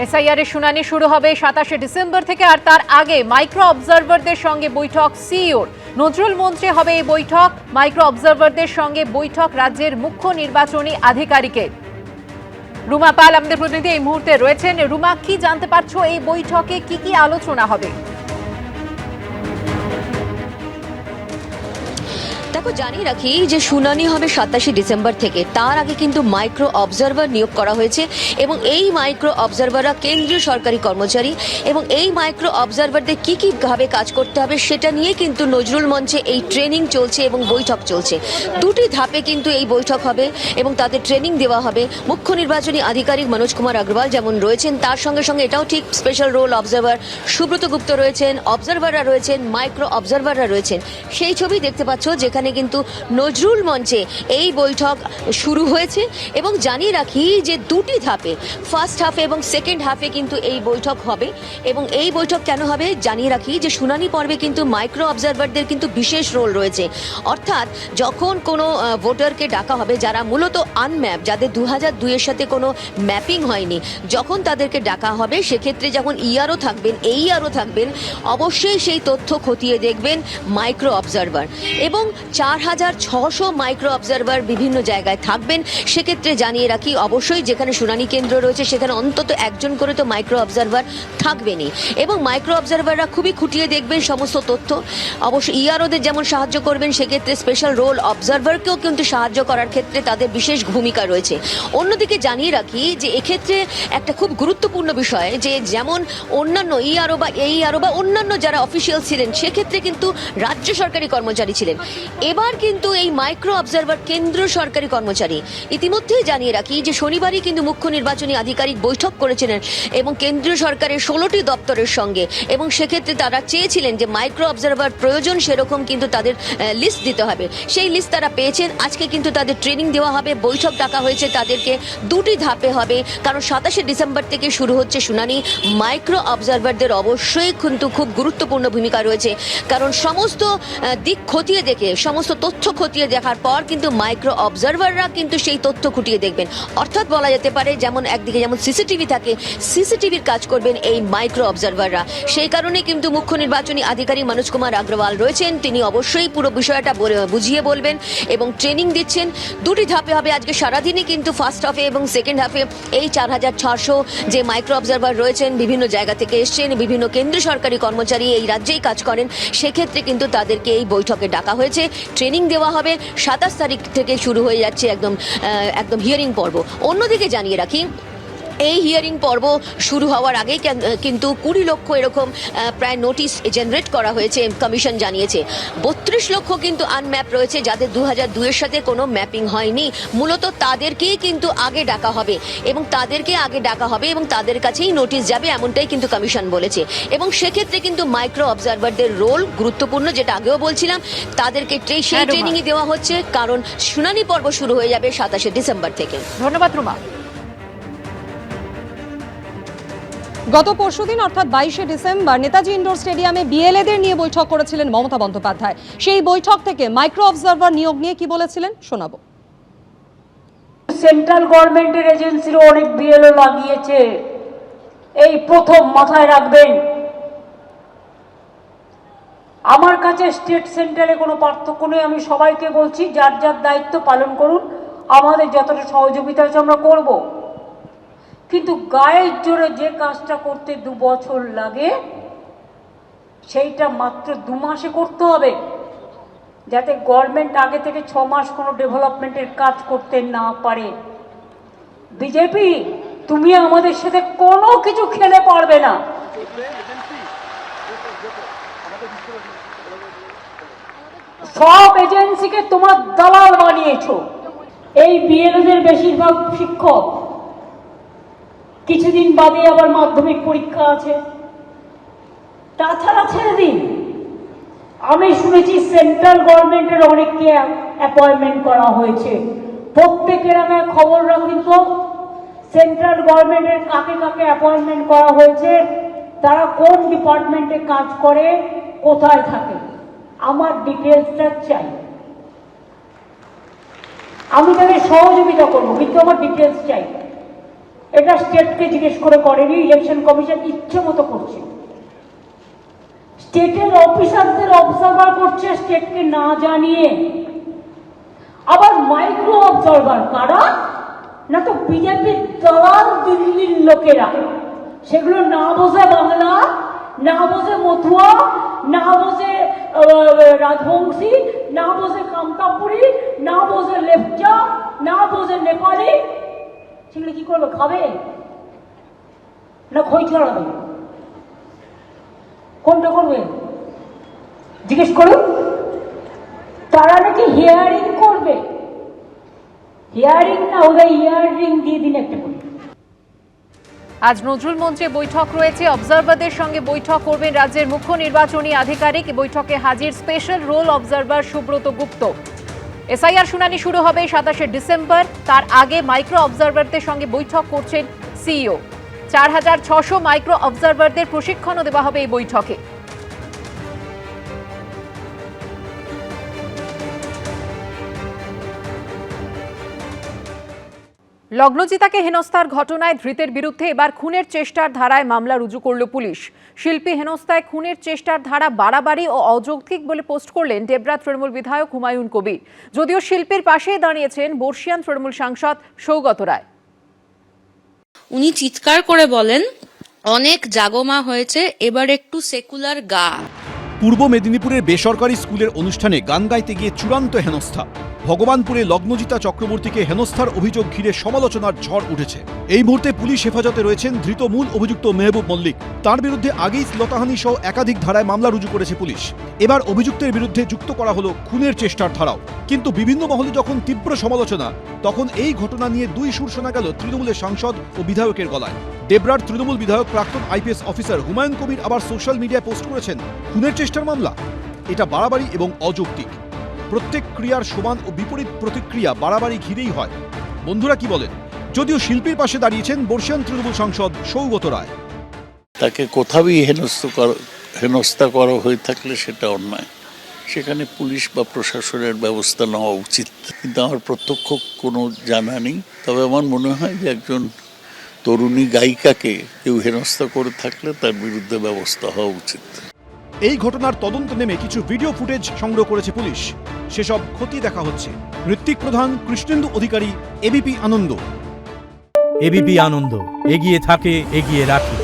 SIR এর শুনানি শুরু হবে 27শে ডিসেম্বর থেকে, আর তার আগে মাইক্রো অবজারভারদের সঙ্গে বৈঠক সিইওর। নজরুল মঞ্চে হবে এই বৈঠক। মাইক্রো অবজারভারদের সঙ্গে বৈঠক রাজ্যের মুখ্য নির্বাচনী আধিকারিকের। রুমা পাল আমাদের প্রতিনিধি এই মুহূর্তে রয়েছেন। রুমা, কি জানতে পারছো এই বৈঠকে কি কি আলোচনা হবে? দেখো, জানিয়ে রাখি যে শুনানি হবে 27শে ডিসেম্বর থেকে। তার আগে কিন্তু মাইক্রো অবজারভার নিয়োগ করা হয়েছে এবং এই মাইক্রো অবজারভাররা কেন্দ্রীয় সরকারি কর্মচারী এবং এই মাইক্রো অবজারভারদের কি কি ভাবে কাজ করতে হবে সেটা নিয়ে কিন্তু নজরুল মঞ্চে এই ট্রেনিং চলছে এবং বৈঠক চলছে। দুটি ধাপে কিন্তু এই বৈঠক হবে এবং তাদের ট্রেনিং দেওয়া হবে। মুখ্য নির্বাচনী আধিকারিক মনোজ কুমার আগরওয়াল যেমন রয়েছেন, তার সঙ্গে সঙ্গে এটাও ঠিক স্পেশাল রোল অবজারভার সুব্রত গুপ্ত রয়েছেন, অবজারভাররা রয়েছেন, মাইক্রো অবজারভাররা রয়েছেন। সেই ছবি দেখতে পাচ্ছ যেখানে কিন্তু নজরুল মঞ্চে এই বৈঠক শুরু হয়েছে। এবং জানিয়ে রাখি যে দুটি ধাপে, ফার্স্ট হাফে এবং সেকেন্ড হাফে কিন্তু এই বৈঠক হবে। এবং এই বৈঠক কেন হবে জানিয়ে রাখি যে শুনানি পর্বে কিন্তু মাইক্রো অবজারভারদের কিন্তু বিশেষ রোল রয়েছে। অর্থাৎ যখন কোনো ভোটারকে ডাকা হবে যারা মূলত আনম্যাপ, যাদের 2002-এর সাথে কোনো ম্যাপিং হয়নি, যখন তাদেরকে ডাকা হবে সেক্ষেত্রে যখন ইআরও থাকবেন, এইআরও থাকবেন, অবশ্যই সেই তথ্য খতিয়ে দেখবেন মাইক্রো অবজারভার। এবং 4600 মাইক্রো অবজারভার বিভিন্ন জায়গায় থাকবেন। সেক্ষেত্রে জানিয়ে রাখি অবশ্যই যেখানে শুনানি কেন্দ্র রয়েছে সেখানে অন্তত একজন করে তো মাইক্রো অবজারভার থাকবেনই। এবং মাইক্রো অবজারভাররা খুবই খুঁটিয়ে দেখবেন সমস্ত তথ্য। অবশ্যই ইআরওদের যেমন সাহায্য করবেন, সেক্ষেত্রে স্পেশাল রোল অবজারভারকেও কিন্তু সাহায্য করার ক্ষেত্রে তাদের বিশেষ ভূমিকা রয়েছে। অন্যদিকে জানিয়ে রাখি যে এক্ষেত্রে একটা খুব গুরুত্বপূর্ণ বিষয় যে যেমন অন্যান্য ইআরও বা এইআরও বা অন্যান্য যারা অফিসিয়াল ছিলেন সেক্ষেত্রে কিন্তু রাজ্য সরকারি কর্মচারী ছিলেন। এবার কিন্তু এই মাইক্রো অবজারভার কেন্দ্র সরকারি কর্মচারী। ইতিমধ্যেই জানিয়ে রাখি যে শনিবারই কিন্তু মুখ্য নির্বাচনী আধিকারিক বৈঠক করেছিলেন এবং কেন্দ্রীয় সরকারের 16টি দপ্তরের সঙ্গে, এবং সেক্ষেত্রে তারা চেয়েছিলেন যে মাইক্রো অবজারভার প্রয়োজন সেরকম কিন্তু তাদের লিস্ট দিতে হবে। সেই লিস্ট তারা পেয়েছেন। আজকে কিন্তু তাদের ট্রেনিং দেওয়া হবে। বৈঠক ডাকা হয়েছে তাদেরকে, দুটি ধাপে হবে, কারণ 27শে ডিসেম্বর থেকে শুরু হচ্ছে শুনানি। মাইক্রো অবজারভারদের অবশ্যই কিন্তু খুব গুরুত্বপূর্ণ ভূমিকা রয়েছে, কারণ সমস্ত দিক খতিয়ে দেখে, সমস্ত তথ্য খতিয়ে দেখার পর কিন্তু মাইক্রো অবজারভাররা কিন্তু সেই তথ্য খুঁটিয়ে দেখবেন। অর্থাৎ বলা যেতে পারে যেমন একদিকে যেমন সিসিটিভি থাকে, সিসিটিভির কাজ করবেন এই মাইক্রো অবজারভাররা। সেই কারণে কিন্তু মুখ্য নির্বাচনী আধিকারিক মনোজ কুমার আগরওয়াল রয়েছেন, তিনি অবশ্যই পুরো বিষয়টা বুঝিয়ে বলবেন এবং ট্রেনিং দিচ্ছেন। দুটি ধাপে হবে আজকে সারাদিনই কিন্তু ফার্স্ট হাফে এবং সেকেন্ড হাফে এই 4600 যে মাইক্রো অবজারভার রয়েছেন, বিভিন্ন জায়গা থেকে এসছেন, বিভিন্ন কেন্দ্র সরকারি কর্মচারী এই রাজ্যেই কাজ করেন, সেক্ষেত্রে কিন্তু তাদেরকে এই বৈঠকে ডাকা হয়েছে। ট্রেনিং দেওয়া হবে। 27 তারিখ থেকে শুরু হয়ে যাচ্ছে একদম হিয়ারিং পর্ব। অন্যদিকে জানিয়ে রাখি এই হিয়ারিং পর্ব শুরু হওয়ার আগেই কিন্তু 20 লক্ষ এরকম প্রায় নোটিশ জেনারেট করা হয়েছে। কমিশন জানিয়েছে 32 লক্ষ কিন্তু আনম্যাপ রয়েছে যাদের 2002-এর সাথে কোনো ম্যাপিং হয়নি। মূলত তাদেরকেই কিন্তু আগে ডাকা হবে এবং তাদের কাছেই নোটিশ যাবে, এমনটাই কিন্তু কমিশন বলেছে। এবং সেক্ষেত্রে কিন্তু মাইক্রো অবজারভারদের রোল গুরুত্বপূর্ণ, যেটা আগেও বলছিলাম। তাদেরকে সেই ট্রেনিংই দেওয়া হচ্ছে, কারণ শুনানি পর্ব শুরু হয়ে যাবে 27শে ডিসেম্বর থেকে। ধন্যবাদ রুমা। গত পরশুদিন অর্থাৎ 22শে ডিসেম্বর নেতাজি ইন্ডোর স্টেডিয়ামে বিএলএদের নিয়ে বৈঠক করেছিলেন মমতা বন্দ্যোপাধ্যায়। সেই বৈঠক থেকে মাইক্রো অবজারভার নিয়োগ নিয়ে কি বলেছিলেন শোনাবো। সেন্ট্রাল গভর্নমেন্টের এজেন্সিরও অনেক বিএলও লাগিয়েছে, এই প্রথম মাথায় রাখবেন। আমার কাছে স্টেট সেন্ট্রালে কোনো পার্থক্য নেই। আমি সবাইকে বলছি যার যার দায়িত্ব পালন করুন, আমাদের যতটা সহযোগিতা আছে আমরা করব। কিন্তু গায়ের জোরে যে কাজটা করতে 2 বছর লাগে সেইটা মাত্র 2 মাসে করতে হবে, যাতে গভর্নমেন্ট আগে থেকে 6 মাস কোনো ডেভেলপমেন্টের কাজ করতে না পারে। বিজেপি, তুমি আমাদের সাথে কোনো কিছু খেলে পারবে না। সব এজেন্সিকে তোমার দালাল বানিয়েছো। এই বিএলওদের বেশিরভাগ শিক্ষক, কিছুদিন বাদে আবার মাধ্যমিক পরীক্ষা আছে, তাছাড়া ছেড়ে দিন। আমি শুনেছি সেন্ট্রাল গভর্নমেন্টের অনেককে অ্যাপয়েন্টমেন্ট করা হয়েছে। প্রত্যেকের আগে খবর রাখুন তো সেন্ট্রাল গভর্নমেন্টের কাকে কাকে অ্যাপয়েন্টমেন্ট করা হয়েছে, তারা কোন ডিপার্টমেন্টে কাজ করে, কোথায় থাকে। আমার ডিটেলসটা চাই। আমি তাদের সহযোগিতা করবো, কিন্তু আমার ডিটেলস চাই। এটা স্টেটকে জিজ্ঞেস করে করেনি, ইলেকশন কমিশন ইচ্ছে মতো করছে। স্টেটের অফিসারদের অবজারভার করছে স্টেটকে না জানিয়ে। আবার মাইক্রো অবজারভার কারা? না তো বিজেপির দালাল দিল্লির লোকেরা, সেগুলো না বোঝে বাংলা, না বোঝে মথুয়া, না বোঝে রাজবংশী, না বোঝে কামতাপুরি, না বোঝে লেপচা, না বোঝে নেপালি। সেগুলো কি করবে? খাবে না খই চড়াবে? কোনটা করবে জিজ্ঞেস করুন। তারা নাকি হিয়ারিং করবে। হিয়ারিং না, ওদের ইয়ারিং দিয়ে দিন একটা করে। আজ নজরুল মঞ্চে বৈঠক রয়েছে। অবজারভারদের সঙ্গে বৈঠক করবেন রাজ্যের মুখ্য নির্বাচনী আধিকারিক। বৈঠকে হাজির স্পেশাল রোল অবজারভার সুব্রত গুপ্ত। এসআইআর শুনানি শুরু হবে 27শে ডিসেম্বর। তার আগে মাইক্রো অবজারভারদের সঙ্গে বৈঠক করছেন সিইও। 4600 মাইক্রো অবজারভারদের প্রশিক্ষণও দেওয়া হবে এই বৈঠকে। লগ্নজিতাকে হেনস্থার ঘটনায় ধৃতের বিরুদ্ধে এবার খুনের চেষ্টার ধারায় মামলা রুজু করল পুলিশ। শিল্পী হেনস্থায় খুনের চেষ্টার ধারা বাড়াবাড়ি ও অযৌক্তিক বলে পোস্ট করলেন ডেবরা তৃণমূল বিধায়ক হুমায়ুন কবির। যদিও শিল্পীর পাশেই দাঁড়িয়েছেন বর্ষিয়ান তৃণমূল সাংসদ সৌগত রায়। উনি চিৎকার করে বলেন, অনেক জাগমা হয়েছে, এবার একটু সেকুলার গা। পূর্ব মেদিনীপুরের বেসরকারি স্কুলের অনুষ্ঠানে গান গাইতে গিয়ে চূড়ান্ত হেনস্থা। ভগবানপুরে লগ্নজিতা চক্রবর্তীকে হেনস্থার অভিযোগ ঘিরে সমালোচনার ঝড় উঠেছে। এই মুহূর্তে পুলিশ হেফাজতে রয়েছেন ধৃত মূল অভিযুক্ত মেহবুব মল্লিক। তার বিরুদ্ধে আগেই শ্লীলতাহানি সহ একাধিক ধারায় মামলা রুজু করেছে পুলিশ। এবার অভিযুক্তের বিরুদ্ধে যুক্ত করা হলো খুনের চেষ্টার ধারাও। কিন্তু বিভিন্ন মহলে যখন তীব্র সমালোচনা, তখন এই ঘটনা নিয়ে দুই সুর শোনা গেল তৃণমূলের সাংসদ ও বিধায়কের গলায়। ডেবরার তৃণমূল বিধায়ক প্রাক্তন আইপিএস অফিসার হুমায়ুন কবির আবার সোশ্যাল মিডিয়ায় পোস্ট করেছেন, খুনের চেষ্টার মামলা, এটা বাড়াবাড়ি এবং অযৌক্তিক। প্রত্যেক ক্রিয়ার সমান ও বিপরীত প্রতিক্রিয়া বাড়াবাড়ি ঘিরেই হয়। বন্ধুরা কি বলেন? যদিও শিল্পীর পাশে দাঁড়িয়েছেন বর্ষিয়ান তৃণমূল সাংসদ সৌগত রায়। তাকে কোথাওই হেনস্থা করা হয়ে থাকলে সেটা অন্যায়, সেখানে পুলিশ বা প্রশাসনের ব্যবস্থা নেওয়া উচিত। কিন্তু আমার প্রত্যক্ষ কোনো জানা নেই। তবে আমার মনে হয় যে একজন তরুণী গায়িকাকে কেউ হেনস্থা করে থাকলে তার বিরুদ্ধে ব্যবস্থা হওয়া উচিত। এই ঘটনার তদন্ত নেমে কিছু ভিডিও ফুটেজ সংগ্রহ করেছে পুলিশ। সেসব খতিয়ে দেখা হচ্ছে। ঋত্বিক প্রধান, কৃষ্ণেন্দু অধিকারী, এবিপি আনন্দ। এবিপি আনন্দ, এগিয়ে থাকে, এগিয়ে রাখে।